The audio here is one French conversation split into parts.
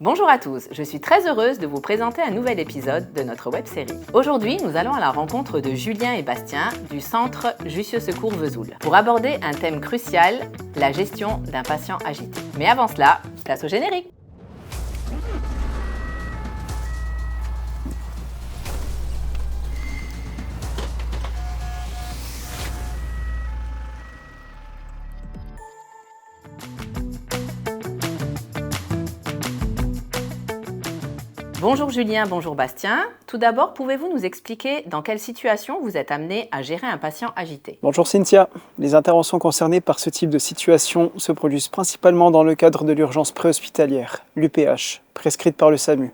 Bonjour à tous, je suis très heureuse de vous présenter un nouvel épisode de notre web-série. Aujourd'hui, nous allons à la rencontre de Julien et Bastien du centre Jussieu Secours Vesoul pour aborder un thème crucial, la gestion d'un patient agité. Mais avant cela, place au générique. Bonjour Julien, bonjour Bastien. Tout d'abord, pouvez-vous nous expliquer dans quelle situation vous êtes amené à gérer un patient agité? Bonjour Cynthia. Les interventions concernées par ce type de situation se produisent principalement dans le cadre de l'urgence préhospitalière, l'UPH, prescrite par le SAMU.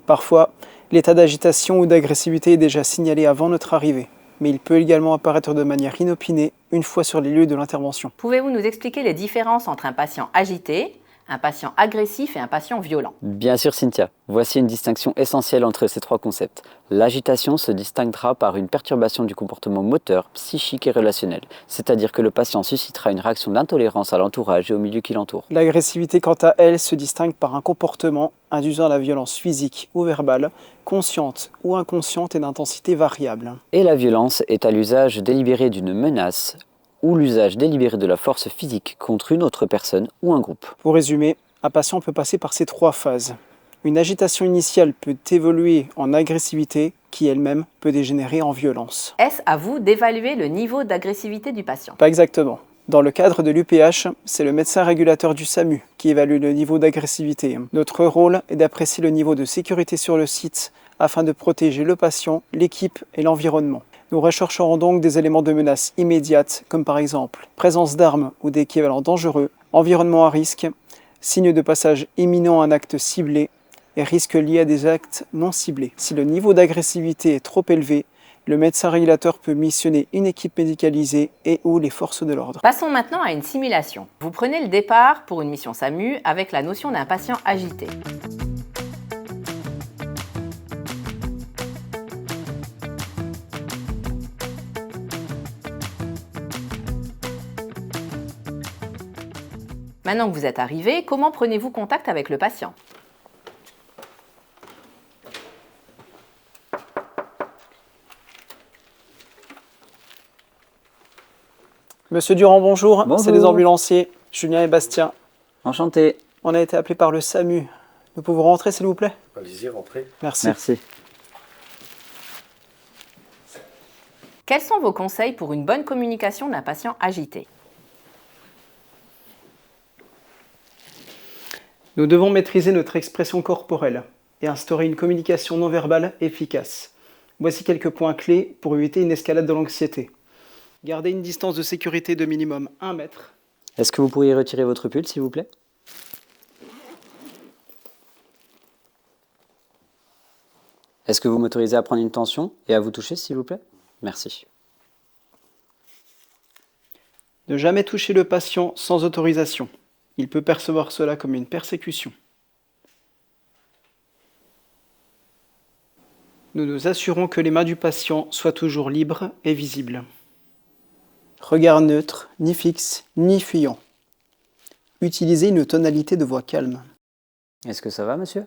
Parfois, l'état d'agitation ou d'agressivité est déjà signalé avant notre arrivée, mais il peut également apparaître de manière inopinée une fois sur les lieux de l'intervention. Pouvez-vous nous expliquer les différences entre un patient agité, un patient agressif et un patient violent? Bien sûr Cynthia, voici une distinction essentielle entre ces trois concepts. L'agitation se distinguera par une perturbation du comportement moteur, psychique et relationnel, c'est-à-dire que le patient suscitera une réaction d'intolérance à l'entourage et au milieu qui l'entoure. L'agressivité, quant à elle, se distingue par un comportement induisant la violence physique ou verbale, consciente ou inconsciente et d'intensité variable. Et la violence est à l'usage délibéré d'une menace ou l'usage délibéré de la force physique contre une autre personne ou un groupe. Pour résumer, un patient peut passer par ces trois phases. Une agitation initiale peut évoluer en agressivité qui elle-même peut dégénérer en violence. Est-ce à vous d'évaluer le niveau d'agressivité du patient? Pas exactement. Dans le cadre de l'UPH, c'est le médecin régulateur du SAMU qui évalue le niveau d'agressivité. Notre rôle est d'apprécier le niveau de sécurité sur le site afin de protéger le patient, l'équipe et l'environnement. Nous rechercherons donc des éléments de menace immédiate, comme par exemple présence d'armes ou d'équivalents dangereux, environnement à risque, signes de passage imminent à un acte ciblé et risques liés à des actes non ciblés. Si le niveau d'agressivité est trop élevé, le médecin régulateur peut missionner une équipe médicalisée et ou les forces de l'ordre. Passons maintenant à une simulation. Vous prenez le départ pour une mission SAMU avec la notion d'un patient agité. Maintenant que vous êtes arrivé, comment prenez-vous contact avec le patient? Monsieur Durand, bonjour. Bonjour. C'est les ambulanciers, Julien et Bastien. Enchanté. On a été appelés par le SAMU. Nous pouvons rentrer, s'il vous plaît? Allez-y, rentrez. Merci. Merci. Quels sont vos conseils pour une bonne communication d'un patient agité? Nous devons maîtriser notre expression corporelle et instaurer une communication non verbale efficace. Voici quelques points clés pour éviter une escalade de l'anxiété. Gardez une distance de sécurité de minimum 1 mètre. Est-ce que vous pourriez retirer votre pull s'il vous plaît? Est-ce que vous m'autorisez à prendre une tension et à vous toucher s'il vous plaît? Merci. Ne jamais toucher le patient sans autorisation. Il peut percevoir cela comme une persécution. Nous nous assurons que les mains du patient soient toujours libres et visibles. Regard neutre, ni fixe, ni fuyant. Utilisez une tonalité de voix calme. Est-ce que ça va monsieur?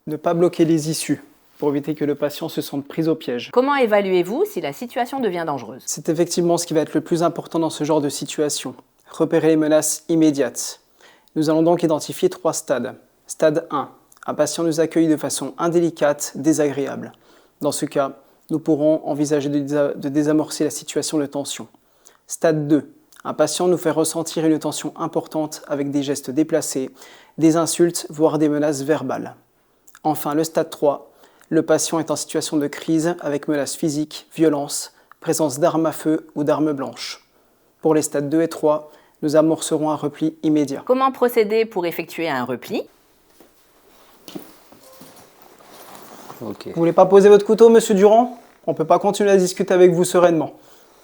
Ne pas bloquer les issues pour éviter que le patient se sente pris au piège. Comment évaluez-vous si la situation devient dangereuse? C'est effectivement ce qui va être le plus important dans ce genre de situation. Repérer les menaces immédiates. Nous allons donc identifier 3 stades. Stade 1. Un patient nous accueille de façon indélicate, désagréable. Dans ce cas, nous pourrons envisager de désamorcer la situation de tension. Stade 2. Un patient nous fait ressentir une tension importante avec des gestes déplacés, des insultes, voire des menaces verbales. Enfin, le stade 3. Le patient est en situation de crise avec menaces physiques, violence, présence d'armes à feu ou d'armes blanches. Pour les stades 2 et 3, nous amorcerons un repli immédiat. Comment procéder pour effectuer un repli? Ok. Vous voulez pas poser votre couteau, monsieur Durand? On ne peut pas continuer à discuter avec vous sereinement.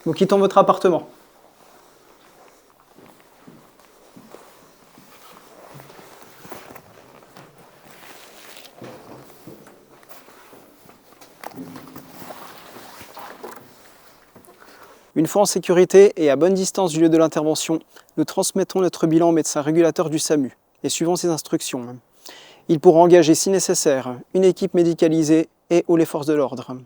Nous quittons votre appartement. Une fois en sécurité et à bonne distance du lieu de l'intervention, nous transmettons notre bilan au médecin régulateur du SAMU et suivons ses instructions. Il pourra engager, si nécessaire, une équipe médicalisée et ou les forces de l'ordre.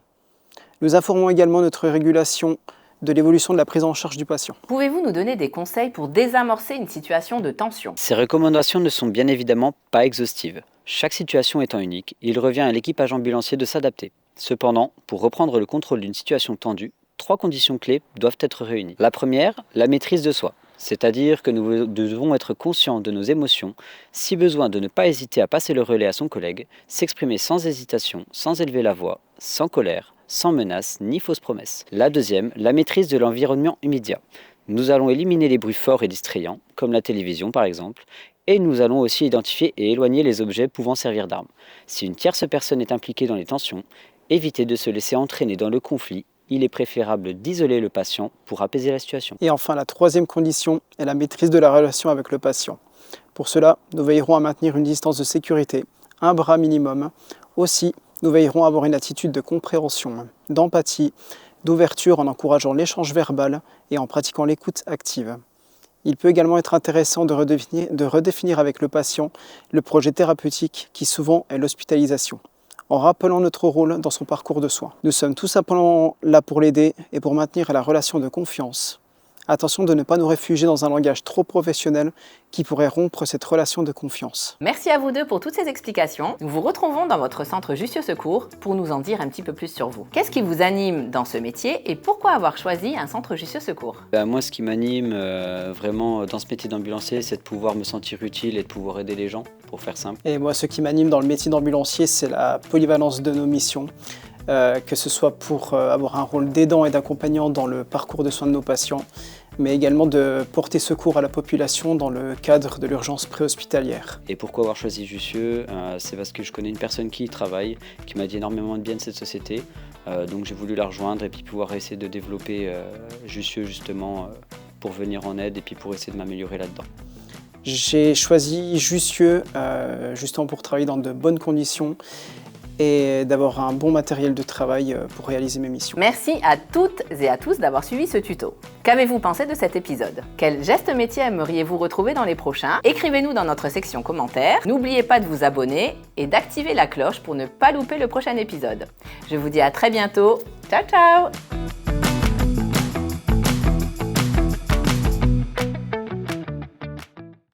Nous informons également notre régulation de l'évolution de la prise en charge du patient. Pouvez-vous nous donner des conseils pour désamorcer une situation de tension? Ces recommandations ne sont bien évidemment pas exhaustives. Chaque situation étant unique, il revient à l'équipage ambulancier de s'adapter. Cependant, pour reprendre le contrôle d'une situation tendue, 3 conditions clés doivent être réunies. La première, la maîtrise de soi. C'est-à-dire que nous devons être conscients de nos émotions, si besoin de ne pas hésiter à passer le relais à son collègue, s'exprimer sans hésitation, sans élever la voix, sans colère, sans menace ni fausse promesse. La deuxième, la maîtrise de l'environnement immédiat. Nous allons éliminer les bruits forts et distrayants, comme la télévision par exemple, et nous allons aussi identifier et éloigner les objets pouvant servir d'arme. Si une tierce personne est impliquée dans les tensions, évitez de se laisser entraîner dans le conflit. Il est préférable d'isoler le patient pour apaiser la situation. Et enfin, la troisième condition est la maîtrise de la relation avec le patient. Pour cela, nous veillerons à maintenir une distance de sécurité, un bras minimum. Aussi, nous veillerons à avoir une attitude de compréhension, d'empathie, d'ouverture en encourageant l'échange verbal et en pratiquant l'écoute active. Il peut également être intéressant de redéfinir avec le patient le projet thérapeutique qui souvent est l'hospitalisation, en rappelant notre rôle dans son parcours de soins. Nous sommes tout simplement là pour l'aider et pour maintenir la relation de confiance. Attention de ne pas nous réfugier dans un langage trop professionnel qui pourrait rompre cette relation de confiance. Merci à vous deux pour toutes ces explications. Nous vous retrouvons dans votre centre Jussieu Secours pour nous en dire un petit peu plus sur vous. Qu'est-ce qui vous anime dans ce métier et pourquoi avoir choisi un centre Jussieu Secours? Moi, ce qui m'anime vraiment dans ce métier d'ambulancier, c'est de pouvoir me sentir utile et de pouvoir aider les gens, pour faire simple. Et moi, ce qui m'anime dans le métier d'ambulancier, c'est la polyvalence de nos missions. Que ce soit pour avoir un rôle d'aidant et d'accompagnant dans le parcours de soins de nos patients, mais également de porter secours à la population dans le cadre de l'urgence préhospitalière. Et pourquoi avoir choisi Jussieu? C'est parce que je connais une personne qui y travaille, qui m'a dit énormément de bien de cette société. Donc j'ai voulu la rejoindre et puis pouvoir essayer de développer Jussieu justement pour venir en aide et puis pour essayer de m'améliorer là-dedans. J'ai choisi Jussieu justement pour travailler dans de bonnes conditions et d'avoir un bon matériel de travail pour réaliser mes missions. Merci à toutes et à tous d'avoir suivi ce tuto. Qu'avez-vous pensé de cet épisode? Quel geste métier aimeriez-vous retrouver dans les prochains? Écrivez-nous dans notre section commentaires. N'oubliez pas de vous abonner et d'activer la cloche pour ne pas louper le prochain épisode. Je vous dis à très bientôt. Ciao ciao!